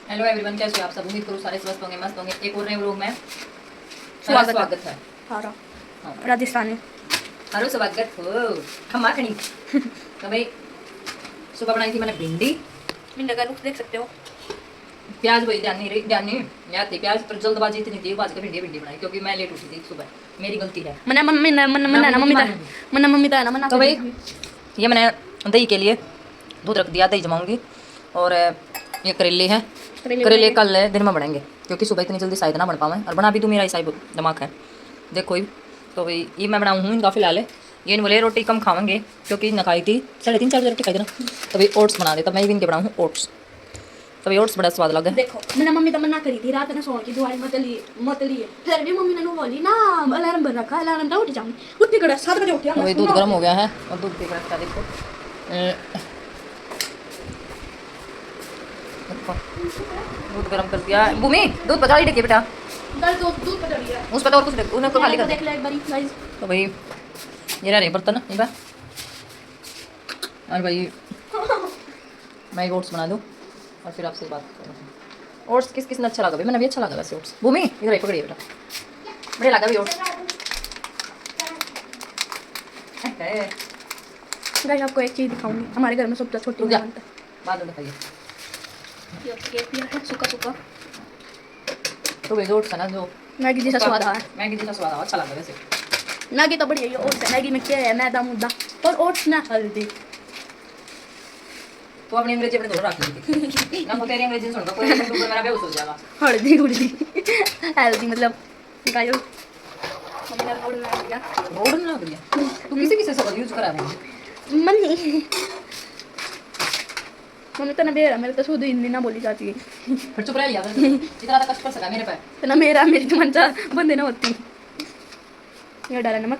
Hello everyone, कैसे हो आप सब? उम्मीद करो सारे स्वस्थ होंगे, मस्त होंगे। एक और नए व्लॉग में स्वागत है। हारा हाँ, राजस्थानी हेलो स्वागत हो। हम माखनी तो भाई सुबह बनाई थी मैंने भिंडी, भिंडी का लुक देख सकते हो। प्याज वही ध्यान नहीं याद थी प्याज, पर जल्दबाजी इतनी थी बाज के भिंडी भिंडी बनाई क्योंकि मैं लेट उठी थी सुबह, मेरी गलती है। मना मम्मी ना मना मना ना मम्मी ता मना मम्मी ता ना मना। तो भाई ये मैंने दही के लिए दूध रख दिया, दही जमाऊंगी। और ये करेले हैं, करेले कल दिन में बनाएंगे क्योंकि सुबह इतनी जल्दी शायद ना बन पावे, और बना भी तो मेरा ही शायद दिमाग है। देखो ही तो भाई ये मैं बनाऊँ हूँ इनका फिलहाल। ये इन बोले रोटी कम खावेंगे क्योंकि न खाई थी 3.5-4 रोटी खाई थी ना, तो भाई ओट्स बना दे। तब मैं भी इनके बनाऊँ हूँ ओट्स, तो भाई ओट्स बड़ा स्वाद लगा। देखो मैंने मम्मी तो मना करी थी रात में सोने की दुआई मत लिए फिर भी मम्मी ने बोली ना अलार्म बन रखा, अलार्म तो उठ जाऊंगी। उठ के 7 बजे उठी। वही दूध गर्म हो गया है और दूध पी के रखा देखो। दूध गर्म कर दिया। भूमि दूध पचा ही देखिए बेटा, दूध पड़ रही है उस पर तो और कुछ देख उन्हें खाली कर दे। देख ले एक बारी गाइस। तो भाई ये रहे बर्तन ये बार, और भाई मैं एक ओट्स बना दूँ और फिर आपसे बात करूँ। ओट्स किस किस ने अच्छा लगा भाई? मैंने भी अच्छा लगा वैसे ओट्स। भूमि इधर ही पकड़िए बेटा, बढ़िया लगा भी ओट्स। गाइस आपको एक चीज दिखाऊंगी, हमारे घर में सबसे छोटी रुक जा, बनता है। बाद में दिखाइए। ये है सूखा सूखा तो भाई ओट्स है ना जो मैगी जैसा स्वाद है। मैगी जैसा स्वाद है, अच्छा लगा वैसे। मैगी तो बढ़िया है, ओट्स है। मैगी में क्या है? मैदा मुद्दा और ओट्स ना हल्दी। तो अपनी अंग्रेजी अपने दोनों रख ली ना, तेरी अंग्रेजी सुनकर कोई यूट्यूबर मेरा बेहोश हो जाएगा। हल्दी हल्दी हेल्दी मतलब गायो मम्मी रोड में आ गया। रोड ना भैया, तू किसी किसी से यूज करा रही है? मम्मी मम्मी तो ना बेरा मेरे तो शुद्ध हिंदी ना बोली जाती है। फिर चुप रह लिया कर, जितना तक कष्ट कर सका मेरे पे। तो ना मेरी तो मनसा बंदे ना होती। ये डाला नमक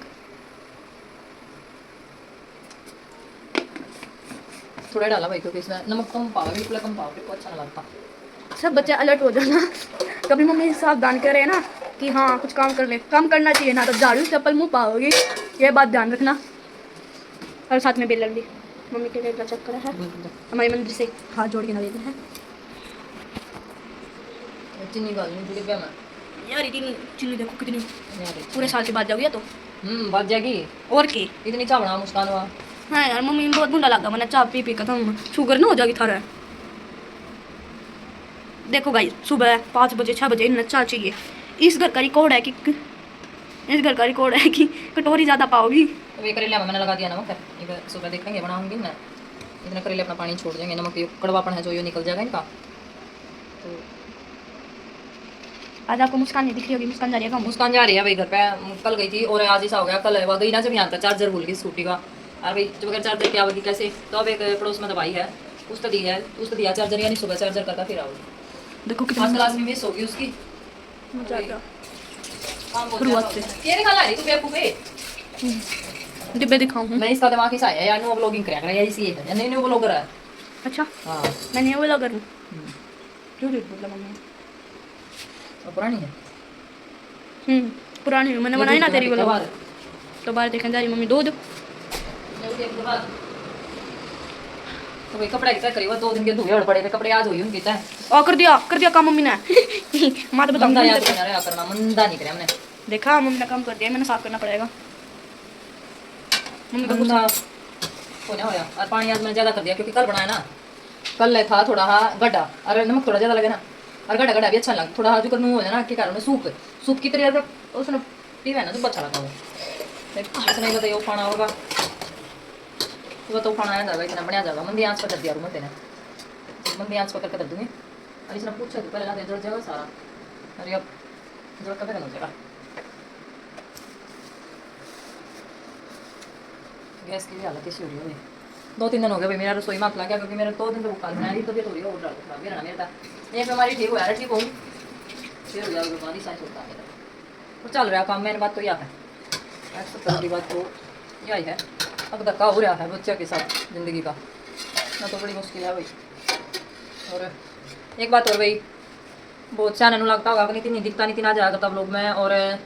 थोड़ा डाला भाई क्योंकि इसमें नमक कम पाओ, बिल्कुल कम पाओ, बिल्कुल अच्छा नहीं लगता। सब बच्चे अलर्ट हो जाना। कभी मम्मी सावधान करे ना कि हाँ कुछ काम कर ले, काम करना चाहिए ना तो झाड़ू चप्पल मुँह पाओगी, ये बात ध्यान रखना। और साथ में बेलन भी मम्मी के लिए चक्कर है। हमारे मंदिर से हाथ जोड़ के नवेदन है। चीनी डाल नहीं थोड़ी मैं यार इतनी चिल्ली देखो कितनी यार, पूरे साल के बाद जाओगी तो बात जाएगी। और की। इतनी चाह बना मुस्कान हुआ। हाँ यार मम्मी में बहुत बुरा लगा, मैंने चाय पी कर तुम शुगर ना हो जाएगी थारा। देखो भाई सुबह 5 बजे 6 बजे इन्हें चाय चाहिए। इस घर का रिकॉर्ड है कि कटोरी ज़्यादा पाओगी। तो ये करेला मैंने लगा दिया नमक, एक सुबह देखेंगे बनाऊंगी ना, इतने करेले अपना पानी छोड़ देंगे, नमक ये कड़वापन है जो ये निकल जाएगा इनका। तो आज आपको मुस्कान नहीं दिख रही होगी, मुस्कान जा रही है काम। मुस्कान जा रही है भाई घर पे, कल गई थी और आज ऐसा हो गया, कल वह गई ना जब यहाँ का चार्जर भूल गई स्कूटी का। और भाई जब बगैर चार्जर क्या होगी कैसे, तो अब एक पड़ोस में दवाई है उसको दिया चार्जर, यानी सुबह चार्जर करता फिर आओगी। देखो आज क्लास में मिस होगी उसकी शुरुआत से। ये नहीं खाना रही तू बेवकूफ। डिब्बे दिखाऊं मैं इसका दिमाग ऐसा है यार, नो व्लॉगिंग करा कर इसी है या नहीं नो व्लॉगर है। अच्छा हां मैंने वो लगा करूं क्यों झूठ बोला मम्मी। तो पुरानी है। पुरानी मैंने बनाई ना तेरी वाला बार तो बाहर देखने जा रही मम्मी दूध। तो भाई कपड़ा कितना करीब 2 दिन के धुए और पड़े थे कपड़े, आज हुई उनकी चाहे और कर दिया काम मम्मी ने। मां तो मंदा याद बताऊंगा करना करना मंदा नहीं करे हमने। देखा मम्मी ने काम कर दिया, मैंने साफ करना पड़ेगा। मम्मी को मंदा होने होया और पानी आज मैंने ज्यादा कर दिया क्योंकि कल बनाया ना, कल था थोड़ा हाँ गड्ढा और नमक थोड़ा ज्यादा लगे ना, और गड्ढा गड्ढा भी अच्छा लगा थोड़ा जो करनू हो जाए ना के कारण सूप की तरह उसने पीवा ना तो अच्छा लगा वो। ऐसा नहीं बताइए वो खाना होगा तो खाना आया जाएगा, इतना बढ़िया जाएगा। मंदी आंच पर कर दिया रूम तेने, मंदी आंच पर करके रख दूंगी। और इसने पूछा कि पहले ना जड़ जाएगा सारा, अरे अब जड़ कब तक हो जाएगा। गैस की भी हालत ऐसी हो रही है। 2-3 दिन हो गए भाई मेरा रसोई में हाथ लग गया क्योंकि मेरे 2 दिन तो बुखार मेरी तबीयत हो रही है और खराब है ना मेरा। एक बीमारी ठीक हो यार, ठीक होगी फिर हो जाएगा बीमारी साइंस होता है मेरा। तो चल रहा काम, मेरी बात तो यह है, सबसे बड़ी बात तो यही है। अब धक्का हो रहा है बच्चे के साथ ज़िंदगी का ना, तो बड़ी मुश्किल है भाई। और एक बात और भाई, बहुत चैनल लगता होगा नितिन नहीं दिखता, नितिन आ जाएगा तब लोग में। और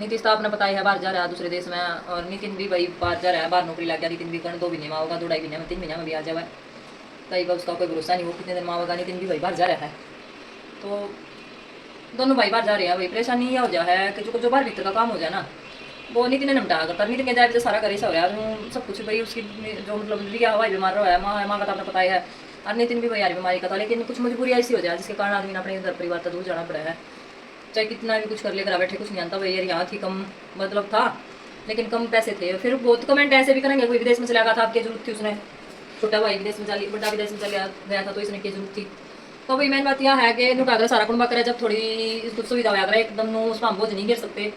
नीतीश तो आपने पता ही है बाहर जा रहा है दूसरे देश में, और नितिन भी भाई बाहर जा रहा है, बाहर नौकरी लग गया। नितिन भी कर्ण 2 महीने में होगा, 2-2.5 महीने में 3 महीने में भी आ जाए। कई बार उसका कोई भरोसा नहीं, वो कितने दिन माँ बगा नितिन भी भाई बाहर जा रहा है, तो दोनों भाई बाहर जा रहे हैं। भाई परेशानी यह हो जा है कि जो बाहर भीतर का काम हो जाए ना वो नितिन ने निपटा करता, नितिन के जाए सारा करे हो यार सब कुछ भाई उसकी जो मतलब लिया हुआ बीमार रहा है, माँ का तो आपने पता ही है, और नितिन भी भाई यार बीमारी का था, लेकिन कुछ मजबूरी ऐसी हो जाए जिसके कारण आदमी ने अपने घर परिवार तक दूर जाना पड़ा है। चाहे कितना भी कुछ कर ले, घर बैठे कुछ नहीं आता भाई यार, यहाँ थी कम मतलब था लेकिन कम पैसे थे। फिर बहुत कमेंट ऐसे भी करेंगे, कोई विदेश में चला गया था, आपकी जरूरत थी, उसने छोटा भाई विदेश में चली, बड़ा विदेश में चला गया था तो इसने की जरूरत थी। तो भाई मेन बात यह है कि नुका सारा कुंबा करे, जब थोड़ी कुछ सुविधा होया करे एकदम नो उसमें हम बोझ नहीं गिर सकते।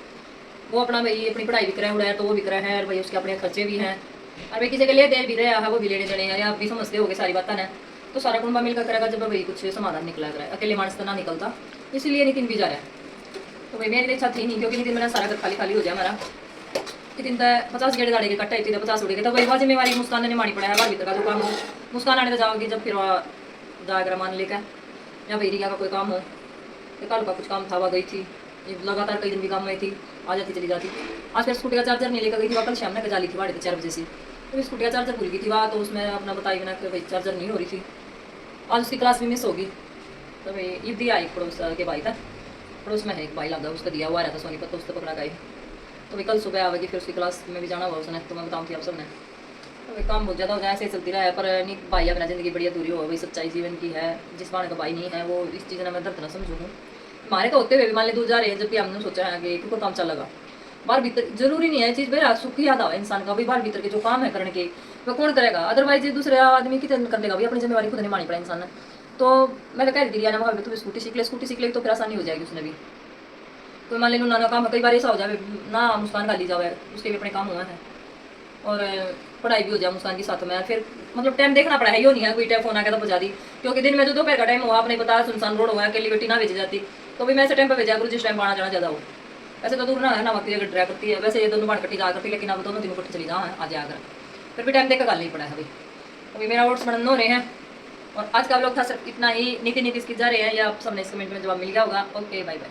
वो अपना भाई अपनी पढ़ाई भी करे हुआ है तो वो भी करे है, और भाई उसके अपने खर्चे भी हैं, और भाई किसी के लिए दे भी रहे हैं वो भी लेने देने हैं, आप भी समझते हो सारी बातें हैं। तो सारा कुंबा मिलकर करेगा जब भाई कुछ समाधान निकला करे, अकेले मानस तो ना निकलता, इसलिए नितिन भी जा रहा है। तो भाई मेरी इच्छा थी नहीं, क्योंकि नितिन मेरा सारा घर खाली खाली हो जाए हमारा, नितिन तो 50 गेड़ गाड़ी के कट्टा थी, 50 उड़े गए, तो भाई वह जिम्मेवारी मुस्कान ने मानी पड़ा है, बाहर भीतर का जो काम हो मुस्कान आने तो जाओगी जब फिर जाकर मान लेकर, या भाई रिया का कोई काम हो, तो कल का कुछ काम था वह गई थी, ये लगातार कई दिन भी काम में थी, आ जाती चली जाती। आज फिर स्कूटी का चार्जर नहीं लेकर गई थी, वह कल शाम में गजा ली थी 4:30 बजे से, तो स्कूटी का चार्जर भूल गई थी वहाँ, तो उसमें अपना बताई बिना कि भाई चार्जर नहीं हो रही थी। आज उसकी क्लास भी मिस होगी, तो भाई ये दिया एक पड़ोस के भाई था, पड़ोस में है एक भाई लगा उसका दिया हुआ रहता सोनीपत, तो उससे पकड़ा गई। तो भाई कल सुबह आवेगी, फिर उसकी क्लास में भी जाना हुआ उसने, तो मैं बताऊँ थी आप सब ने। तो भाई काम बहुत ज़्यादा हो जाए, ऐसे ही चलती रहा है, पर नहीं भाई अपना ज़िंदगी बड़ी अधूरी हो भाई, सच्चाई जीवन की है, जिस बाने का भाई नहीं है वो इस चीज़ ने मैं दर्द ना समझूँ। हमारे तो होते हुए भी मान ले दूर जा रहे हैं, जब भी हमने सोचा है कि क्योंकि काम चल लगा बाहर भीतर, जरूरी नहीं है चीज़ भाई सुख याद आवा इंसान का, भाई बाहर भीतर के जो काम है करने के वो कौन करेगा, अदरवाइज दूसरे आदमी की कर देगा भाई, अपनी जिम्मेवारी खुद नहीं मानी पड़ा इंसान ने। तो मैं तो कह रही थी ना वहाँ तो स्कूटी सीख ले तो फिर आसानी हो जाएगी उसने भी। कोई मान ले नाना काम है, कई बार ऐसा हो जाए ना मुस्कान का ली जाए, उसके भी अपने काम हुआ है, और पढ़ाई भी हो जाए मुस्कान के साथ में, फिर मतलब टाइम देखना पड़ा है, यो नहीं है कोई टाइम फोन आ गया तो बजा दी, क्योंकि दिन में जो दोपहर का टाइम हुआ आपने पता सुनसान रोड हुआ, अकेली बेटी ना भेजी जाती, तो भी मैं ऐसे टाइम पर भेजा करूँ जिस टाइम आना जाना ज़्यादा हो। वैसे तो दूर ना है ना वक्त अगर ड्राइव करती है, वैसे ये दोनों बार कट्टी जा करती, लेकिन अब दोनों तीनों कट्टी चली जाओ आज आकर, फिर भी टाइम देकर गल नहीं पड़ा है अभी। अभी मेरा ओट्स बनन हो रहे हैं, और आज का व्लॉग था सिर्फ इतना ही। नीति नीति इसकी जा रहे हैं, या आप सबने इस कमेंट में जवाब मिल गया होगा। Okay bye bye.